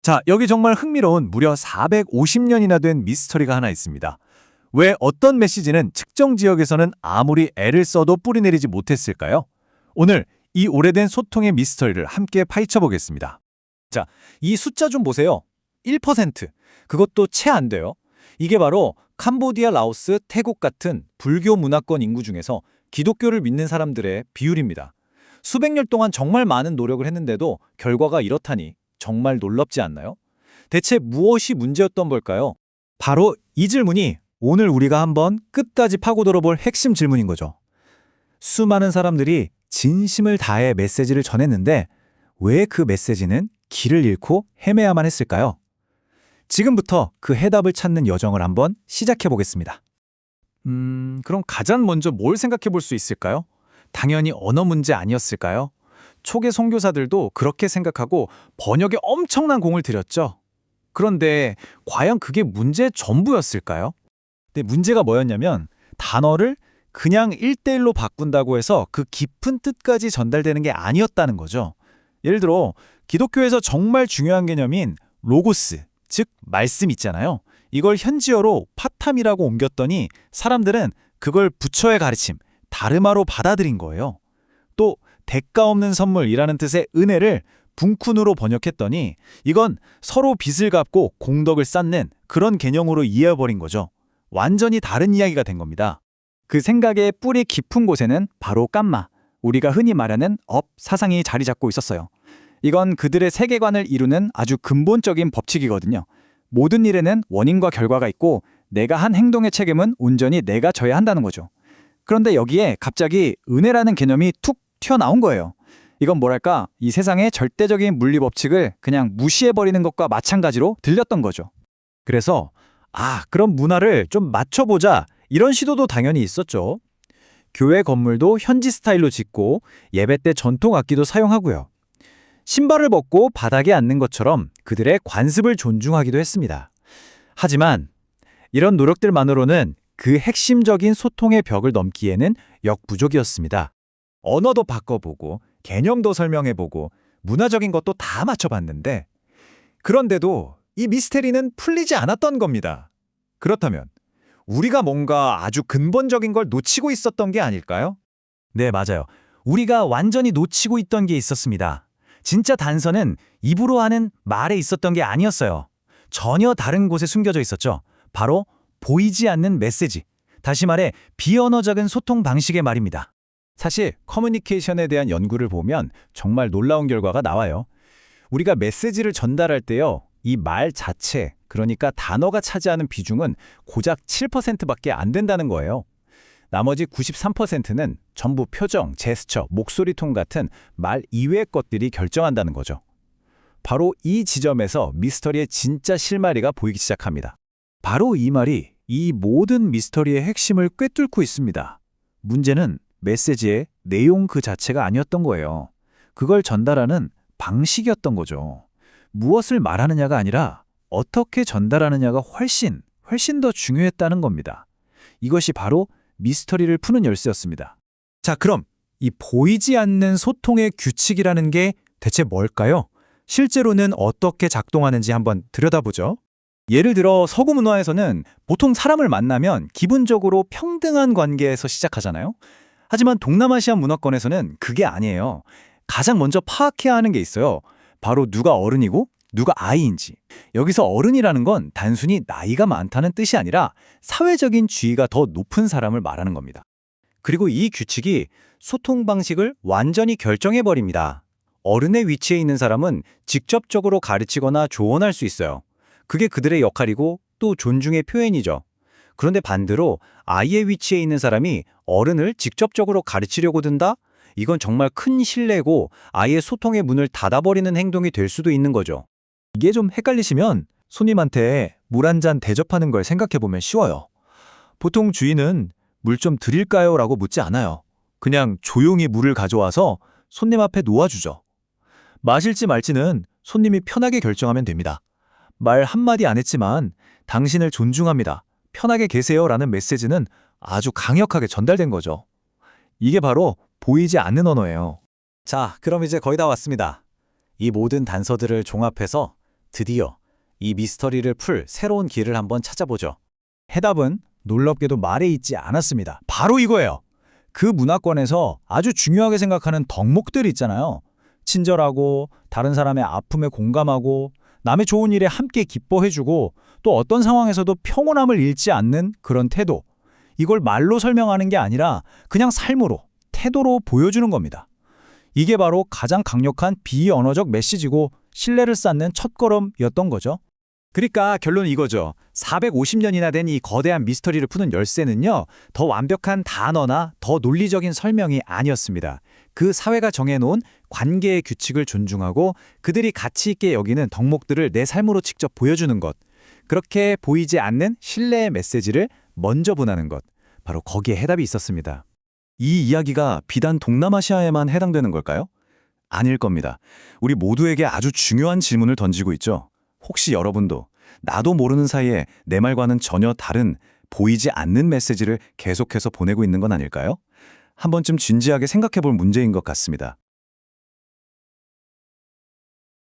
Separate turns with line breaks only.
자, 여기 정말 흥미로운 무려 450년이나 된 미스터리가 하나 있습니다. 왜 어떤 메시지는 특정 지역에서는 아무리 애를 써도 뿌리내리지 못했을까요? 오늘 이 오래된 소통의 미스터리를 함께 파헤쳐 보겠습니다. 자, 이 숫자 좀 보세요. 1%. 그것도 채 안 돼요. 이게 바로 캄보디아, 라오스, 태국 같은 불교 문화권 인구 중에서 기독교를 믿는 사람들의 비율입니다. 수백 년 동안 정말 많은 노력을 했는데도 결과가 이렇다니 정말 놀랍지 않나요? 대체 무엇이 문제였던 걸까요? 바로 이 질문이 오늘 우리가 한번 끝까지 파고들어 볼 핵심 질문인 거죠. 수많은 사람들이 진심을 다해 메시지를 전했는데 왜 그 메시지는 길을 잃고 헤매야만 했을까요? 지금부터 그 해답을 찾는 여정을 한번 시작해 보겠습니다. 그럼 가장 먼저 뭘 생각해 볼 수 있을까요? 당연히 언어 문제 아니었을까요? 초기 선교사들도 그렇게 생각하고 번역에 엄청난 공을 들였죠. 그런데 과연 그게 문제의 전부였을까요? 근데 문제가 뭐였냐면 단어를 그냥 1대1로 바꾼다고 해서 그 깊은 뜻까지 전달되는 게 아니었다는 거죠. 예를 들어 기독교에서 정말 중요한 개념인 로고스, 즉 말씀 있잖아요. 이걸 현지어로 파탐이라고 옮겼더니 사람들은 그걸 부처의 가르침, 다르마로 받아들인 거예요. 또 대가 없는 선물이라는 뜻의 은혜를 분쿤으로 번역했더니 이건 서로 빚을 갚고 공덕을 쌓는 그런 개념으로 이해해버린 거죠. 완전히 다른 이야기가 된 겁니다. 그 생각의 뿌리 깊은 곳에는 바로 깜마, 우리가 흔히 말하는 업 사상이 자리 잡고 있었어요. 이건 그들의 세계관을 이루는 아주 근본적인 법칙이거든요. 모든 일에는 원인과 결과가 있고 내가 한 행동의 책임은 온전히 내가 져야 한다는 거죠. 그런데 여기에 갑자기 은혜라는 개념이 툭 튀어나온 거예요. 이건 뭐랄까, 이 세상의 절대적인 물리 법칙을 그냥 무시해버리는 것과 마찬가지로 들렸던 거죠. 그래서 그럼 문화를 좀 맞춰보자, 이런 시도도 당연히 있었죠. 교회 건물도 현지 스타일로 짓고 예배 때 전통 악기도 사용하고요. 신발을 벗고 바닥에 앉는 것처럼 그들의 관습을 존중하기도 했습니다. 하지만 이런 노력들만으로는 그 핵심적인 소통의 벽을 넘기에는 역부족이었습니다. 언어도 바꿔보고 개념도 설명해보고 문화적인 것도 다 맞춰봤는데 그런데도 이 미스테리는 풀리지 않았던 겁니다. 그렇다면 우리가 뭔가 아주 근본적인 걸 놓치고 있었던 게 아닐까요? 네, 맞아요. 우리가 완전히 놓치고 있던 게 있었습니다. 진짜 단서는 입으로 하는 말에 있었던 게 아니었어요. 전혀 다른 곳에 숨겨져 있었죠. 바로 보이지 않는 메시지. 다시 말해 비언어적인 소통 방식의 말입니다. 사실 커뮤니케이션에 대한 연구를 보면 정말 놀라운 결과가 나와요. 우리가 메시지를 전달할 때요, 이 말 자체, 그러니까 단어가 차지하는 비중은 고작 7%밖에 안 된다는 거예요. 나머지 93%는 전부 표정, 제스처, 목소리 톤 같은 말 이외의 것들이 결정한다는 거죠. 바로 이 지점에서 미스터리의 진짜 실마리가 보이기 시작합니다. 바로 이 말이 이 모든 미스터리의 핵심을 꿰뚫고 있습니다. 문제는 메시지의 내용 그 자체가 아니었던 거예요. 그걸 전달하는 방식이었던 거죠. 무엇을 말하느냐가 아니라 어떻게 전달하느냐가 훨씬 더 중요했다는 겁니다. 이것이 바로 미스터리를 푸는 열쇠였습니다. 자, 그럼 이 보이지 않는 소통의 규칙이라는 게 대체 뭘까요? 실제로는 어떻게 작동하는지 한번 들여다보죠. 예를 들어 서구 문화에서는 보통 사람을 만나면 기본적으로 평등한 관계에서 시작하잖아요. 하지만 동남아시아 문화권에서는 그게 아니에요. 가장 먼저 파악해야 하는 게 있어요. 바로 누가 어른이고 누가 아이인지. 여기서 어른이라는 건 단순히 나이가 많다는 뜻이 아니라 사회적인 지위가 더 높은 사람을 말하는 겁니다. 그리고 이 규칙이 소통 방식을 완전히 결정해버립니다. 어른의 위치에 있는 사람은 직접적으로 가르치거나 조언할 수 있어요. 그게 그들의 역할이고 또 존중의 표현이죠. 그런데 반대로 아이의 위치에 있는 사람이 어른을 직접적으로 가르치려고 든다? 이건 정말 큰 신뢰고 아이의 소통의 문을 닫아버리는 행동이 될 수도 있는 거죠. 이게 좀 헷갈리시면 손님한테 물 한 잔 대접하는 걸 생각해보면 쉬워요. 보통 주인은 물 좀 드릴까요? 라고 묻지 않아요. 그냥 조용히 물을 가져와서 손님 앞에 놓아주죠. 마실지 말지는 손님이 편하게 결정하면 됩니다. 말 한마디 안 했지만 당신을 존중합니다. 편하게 계세요 라는 메시지는 아주 강력하게 전달된 거죠. 이게 바로 보이지 않는 언어예요. 자, 그럼 이제 거의 다 왔습니다. 이 모든 단서들을 종합해서 드디어 이 미스터리를 풀 새로운 길을 한번 찾아보죠.
해답은 놀랍게도 말에 있지 않았습니다. 바로 이거예요. 그 문화권에서 아주 중요하게 생각하는 덕목들 있잖아요. 친절하고 다른 사람의 아픔에 공감하고 남의 좋은 일에 함께 기뻐해주고 또 어떤 상황에서도 평온함을 잃지 않는 그런 태도. 이걸 말로 설명하는 게 아니라 그냥 삶으로, 태도로 보여주는 겁니다. 이게 바로 가장 강력한 비언어적 메시지고 신뢰를 쌓는 첫걸음이었던 거죠.
그러니까 결론은 이거죠. 450년이나 된 이 거대한 미스터리를 푸는 열쇠는요, 더 완벽한 단어나 더 논리적인 설명이 아니었습니다. 그 사회가 정해놓은 관계의 규칙을 존중하고 그들이 가치 있게 여기는 덕목들을 내 삶으로 직접 보여주는 것. 그렇게 보이지 않는 신뢰의 메시지를 먼저 보내는 것. 바로 거기에 해답이 있었습니다. 이 이야기가 비단 동남아시아에만 해당되는 걸까요? 아닐 겁니다. 우리 모두에게 아주 중요한 질문을 던지고 있죠. 혹시 여러분도 나도 모르는 사이에 내 말과는 전혀 다른 보이지 않는 메시지를 계속해서 보내고 있는 건 아닐까요? 한 번쯤 진지하게 생각해 볼 문제인 것 같습니다.